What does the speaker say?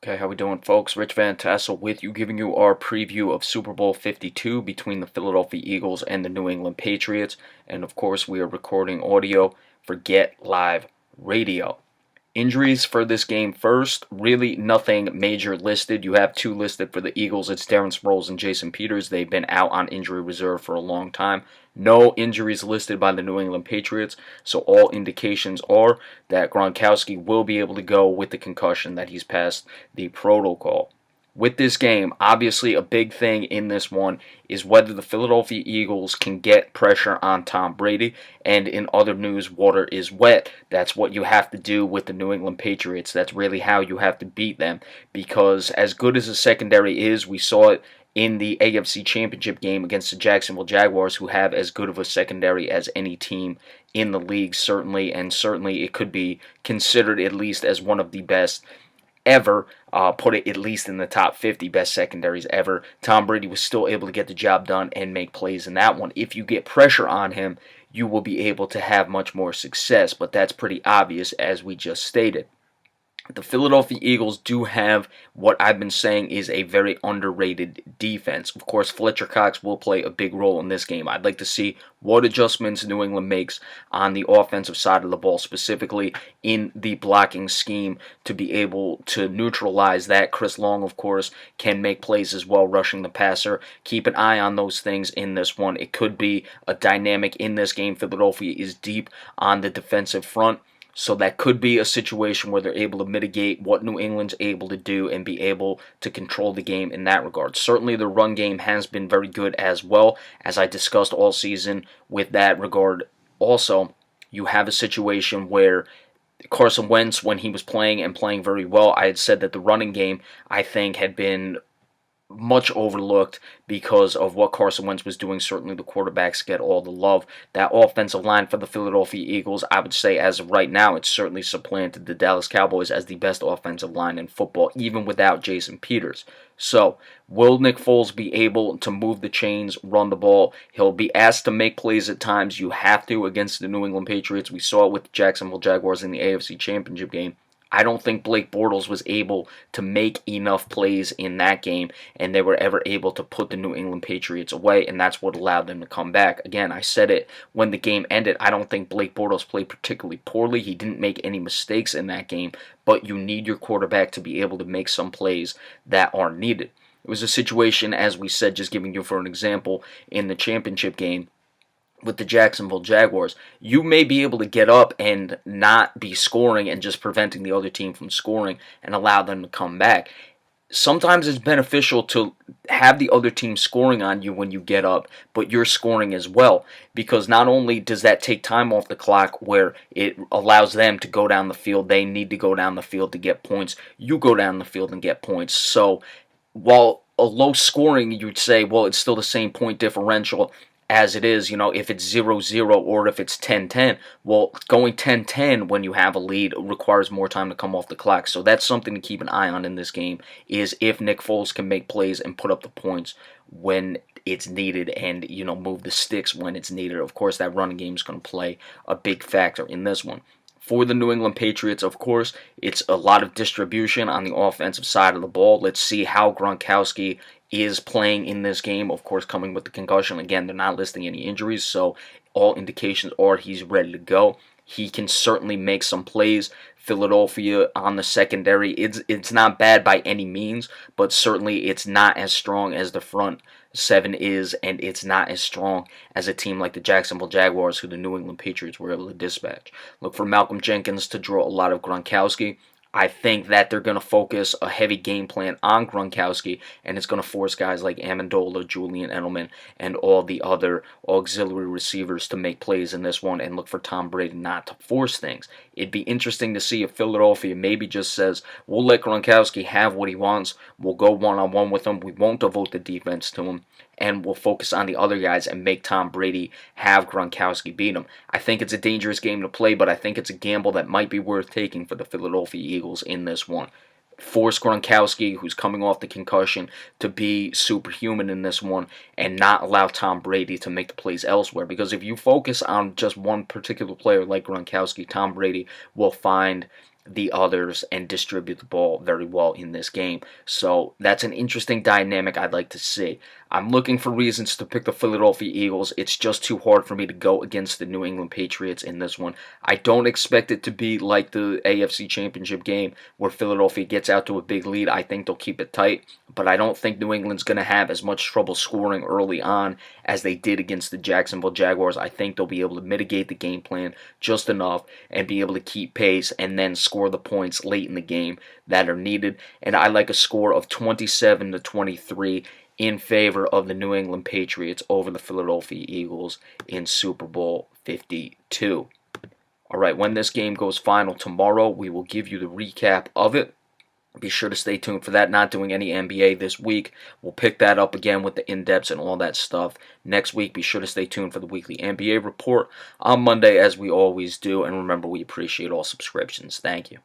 Okay, how we doing, folks? Rich Van Tassel with you, giving you our preview of Super Bowl 52 between the Philadelphia Eagles and the New England Patriots. And of course, we are recording audio for Get Live Radio. Injuries for this game first. Really nothing major listed. You have two listed for the Eagles. It's Darren Sproles and Jason Peters. They've been out on injury reserve for a long time. No injuries listed by the New England Patriots. So all indications are that Gronkowski will be able to go with the concussion, that he's passed the protocol. With this game, obviously a big thing in this one is whether the Philadelphia Eagles can get pressure on Tom Brady. And in other news, water is wet. That's what you have to do with the New England Patriots. That's really how you have to beat them. Because as good as the secondary is, we saw it in the AFC Championship game against the Jacksonville Jaguars, who have as good of a secondary as any team in the league, certainly. And certainly it could be considered at least as one of the best ever, put it at least in the top 50 best secondaries ever. Tom Brady was still able to get the job done and make plays in that one. If you get pressure on him, you will be able to have much more success, but that's pretty obvious as we just stated. The Philadelphia Eagles do have what I've been saying is a very underrated defense. Of course, Fletcher Cox will play a big role in this game. I'd like to see what adjustments New England makes on the offensive side of the ball, specifically in the blocking scheme, to be able to neutralize that. Chris Long, of course, can make plays as well, rushing the passer. Keep an eye on those things in this one. It could be a dynamic in this game. Philadelphia is deep on the defensive front. So that could be a situation where they're able to mitigate what New England's able to do and be able to control the game in that regard. Certainly the run game has been very good as well, as I discussed all season with that regard. Also, you have a situation where Carson Wentz, when he was playing and playing very well, I had said that the running game, I think, had been much overlooked because of what Carson Wentz was doing. Certainly the quarterbacks get all the love. That offensive line for the Philadelphia Eagles, I would say as of right now, it's certainly supplanted the Dallas Cowboys as the best offensive line in football, even without Jason Peters. So, will Nick Foles be able to move the chains, run the ball? He'll be asked to make plays at times. You have to against the New England Patriots. We saw it with the Jacksonville Jaguars in the AFC Championship game. I don't think Blake Bortles was able to make enough plays in that game, and they were ever able to put the New England Patriots away, and that's what allowed them to come back. Again, I said it when the game ended. I don't think Blake Bortles played particularly poorly. He didn't make any mistakes in that game, but you need your quarterback to be able to make some plays that are needed. It was a situation, as we said, just giving you for an example, in the championship game with the Jacksonville Jaguars. You may be able to get up and not be scoring and just preventing the other team from scoring and allow them to come back. Sometimes it's beneficial to have the other team scoring on you when you get up, but you're scoring as well, because not only does that take time off the clock where it allows them to go down the field, they need to go down the field to get points, you go down the field and get points. So while a low scoring, you'd say, well, it's still the same point differential as it is, if it's 0-0 or if it's 10-10. Well, going 10-10 when you have a lead requires more time to come off the clock. So that's something to keep an eye on in this game, is if Nick Foles can make plays and put up the points when it's needed and, move the sticks when it's needed. Of course, that running game is going to play a big factor in this one. For the New England Patriots, of course, it's a lot of distribution on the offensive side of the ball. Let's see how Gronkowski is playing in this game. Of course, coming with the concussion. Again, they're not listing any injuries, so all indications are he's ready to go. He can certainly make some plays. Philadelphia on the secondary, it's not bad by any means, but certainly it's not as strong as the front seven is, and it's not as strong as a team like the Jacksonville Jaguars, who the New England Patriots were able to dispatch. Look for Malcolm Jenkins to draw a lot of Gronkowski. I think that they're going to focus a heavy game plan on Gronkowski, and it's going to force guys like Amendola, Julian Edelman, and all the other auxiliary receivers to make plays in this one, and look for Tom Brady not to force things. It'd be interesting to see if Philadelphia maybe just says, we'll let Gronkowski have what he wants, we'll go one-on-one with him, we won't devote the defense to him, and we'll focus on the other guys and make Tom Brady have Gronkowski beat him. I think it's a dangerous game to play, but I think it's a gamble that might be worth taking for the Philadelphia Eagles in this one. Force Gronkowski, who's coming off the concussion, to be superhuman in this one and not allow Tom Brady to make the plays elsewhere. Because if you focus on just one particular player like Gronkowski, Tom Brady will find the others and distribute the ball very well in this game. So that's an interesting dynamic I'd like to see. I'm looking for reasons to pick the Philadelphia Eagles. It's just too hard for me to go against the New England Patriots in this one. I don't expect it to be like the AFC Championship game where Philadelphia gets out to a big lead. I think they'll keep it tight, but I don't think New England's going to have as much trouble scoring early on as they did against the Jacksonville Jaguars. I think they'll be able to mitigate the game plan just enough and be able to keep pace and then score the points late in the game that are needed. And I like a score of 27-23 in favor of the New England Patriots over the Philadelphia Eagles in Super Bowl 52. All right, when this game goes final tomorrow, we will give you the recap of it. Be sure to stay tuned for that. Not doing any NBA this week. We'll pick that up again with the in-depths and all that stuff next week. Be sure to stay tuned for the weekly NBA report on Monday, as we always do. And remember, we appreciate all subscriptions. Thank you.